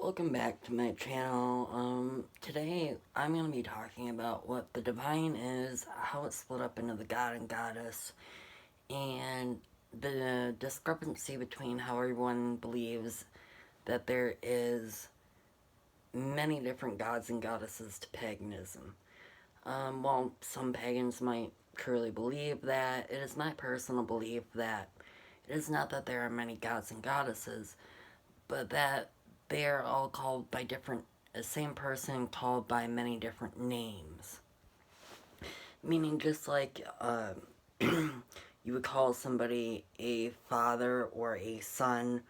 Welcome back to my channel. Today I'm going to be talking about what the divine is, how it's split up into the god and goddess, and the discrepancy between how everyone believes that there is many different gods and goddesses to paganism. While some pagans might truly believe that, it is my personal belief that it is not that there are many gods and goddesses, but that they are all called by different, the same person called by many different names. Meaning, just like you would call somebody a father or a son,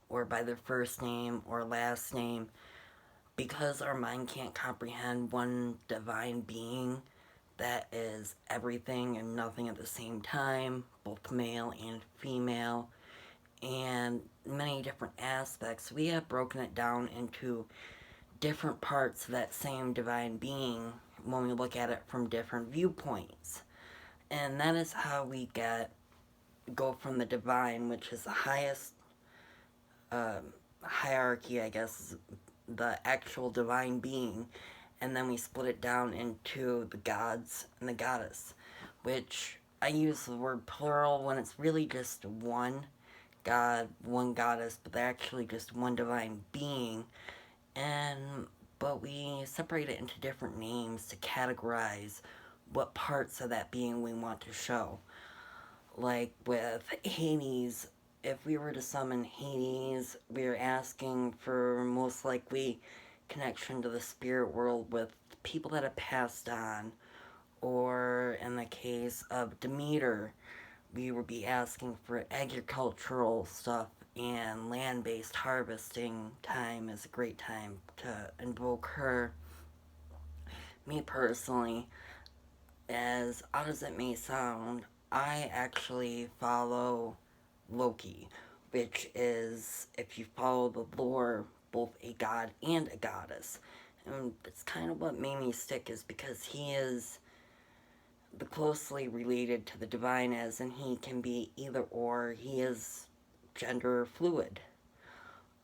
or by their first name or last name, because our mind can't comprehend one divine being that is everything and nothing at the same time, both male and female, and many different aspects. We have broken it down into different parts of that same divine being when we look at it from different viewpoints. And that is how we go from the divine, which is the highest hierarchy, I guess, the actual divine being, and then we split it down into the gods and the goddess, which I use the word plural when it's really just one god, one goddess, but they're actually just one divine being. And but we separate it into different names to categorize what parts of that being we want to show. Like with Hades, if we were to summon Hades, we are asking for most likely connection to the spirit world with people that have passed on. Or in the case of Demeter, we would be asking for agricultural stuff, and land-based harvesting time is a great time to invoke her. Me personally, as odd as it may sound, I actually follow Loki, which is, if you follow the lore, both a god and a goddess. And it's kind of what made me stick, is because he is the closely related to the divine, as and he can be either or. He is gender fluid.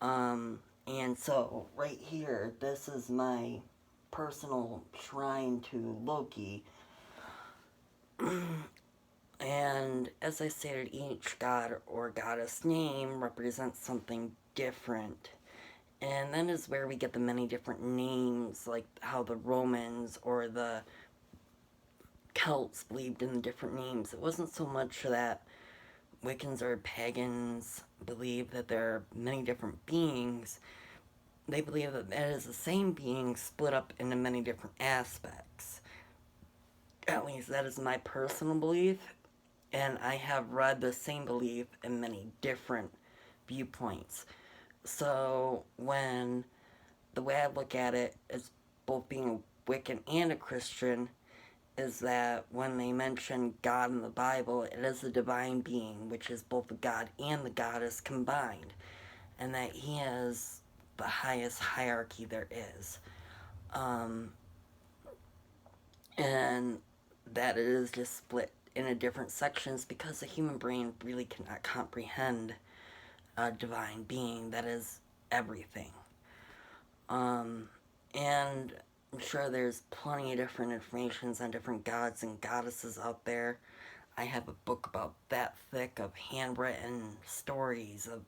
And so right here, this is my personal shrine to Loki. And as I stated, each god or goddess name represents something different. And that is where we get the many different names, like how the Romans or the Celts believed in the different names. It wasn't so much that Wiccans or pagans believe that there are many different beings. They believe that it is the same being split up into many different aspects. At least that is my personal belief, and I have read the same belief in many different viewpoints. So when the way I look at it as both being a Wiccan and a Christian is that when they mention God in the Bible, it is a divine being, which is both the God and the goddess combined, and that he is the highest hierarchy there is. And that it is just split into different sections because the human brain really cannot comprehend a divine being that is everything. And I'm sure there's plenty of different informations on different gods and goddesses out there. I have a book about that thick of handwritten stories of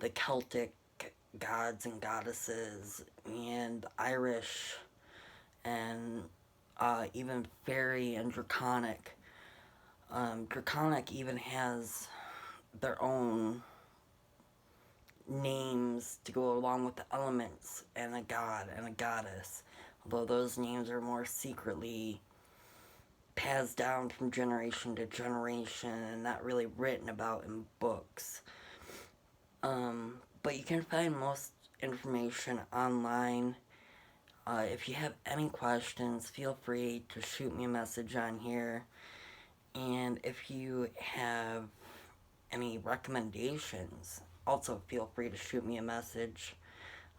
the Celtic gods and goddesses, and the Irish, and even fairy and draconic. Draconic even has their own names to go along with the elements, and a god and a goddess, although those names are more secretly passed down from generation to generation and not really written about in books. But you can find most information online. If you have any questions, feel free to shoot me a message on here. And if you have any recommendations, also feel free to shoot me a message.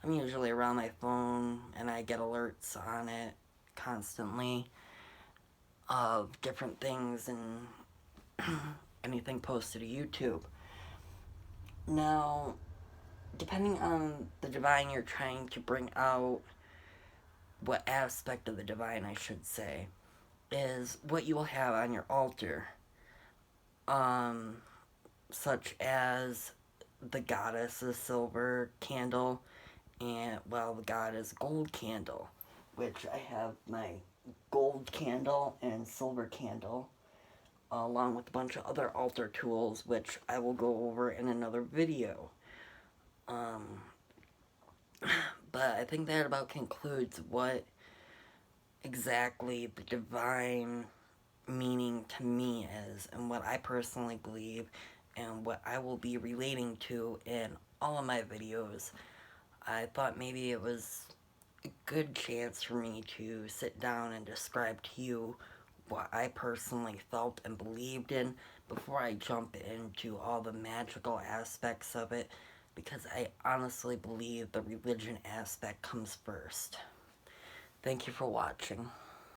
I'm usually around my phone and I get alerts on it constantly of different things and anything posted to YouTube. Now, depending on the divine you're trying to bring out, what aspect of the divine I should say, is what you will have on your altar. Um, Such as the goddess is silver candle, and well, the god is gold candle, which I have my gold candle and silver candle, along with a bunch of other altar tools, which I will go over in another video. Um, but I think that about concludes what exactly the divine meaning to me is, and what I personally believe, and what I will be relating to in all of my videos. I thought maybe it was a good chance for me to sit down and describe to you what I personally felt and believed in before I jump into all the magical aspects of it, because I honestly believe the religion aspect comes first. Thank you for watching.